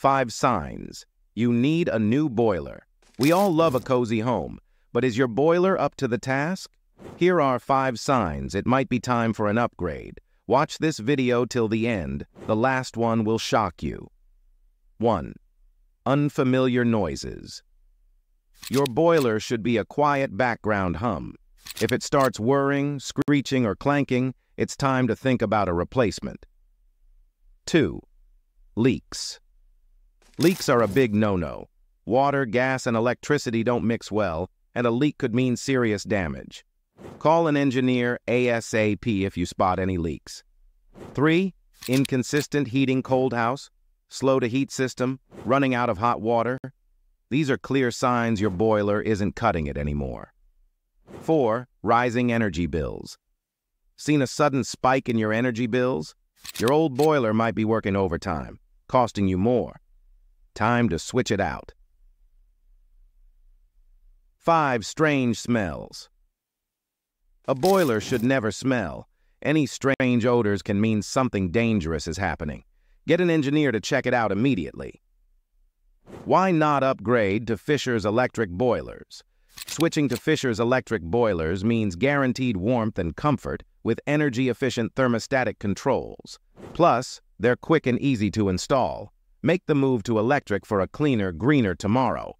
5 signs you need a new boiler. We all love a cozy home, but is your boiler up to the task? Here are 5 signs it might be time for an upgrade. Watch this video till the end. The last one will shock you. 1. Unfamiliar noises. Your boiler should be a quiet background hum. If it starts whirring, screeching, or clanking, it's time to think about a replacement. 2. Leaks. Leaks are a big no-no. Water, gas, and electricity don't mix well, and a leak could mean serious damage. Call an engineer ASAP if you spot any leaks. 3. Inconsistent heating cold house, slow to heat system, running out of hot water. These are clear signs your boiler isn't cutting it anymore. 4. Rising energy bills. Seen a sudden spike in your energy bills? Your old boiler might be working overtime, costing you more. Time to switch it out. 5. Strange smells. A boiler should never smell. Any strange odors can mean something dangerous is happening. Get an engineer to check it out immediately. Why not upgrade to Fischer's electric boilers? Switching to Fischer's electric boilers means guaranteed warmth and comfort with energy-efficient thermostatic controls. Plus, they're quick and easy to install. Make the move to electric for a cleaner, greener tomorrow.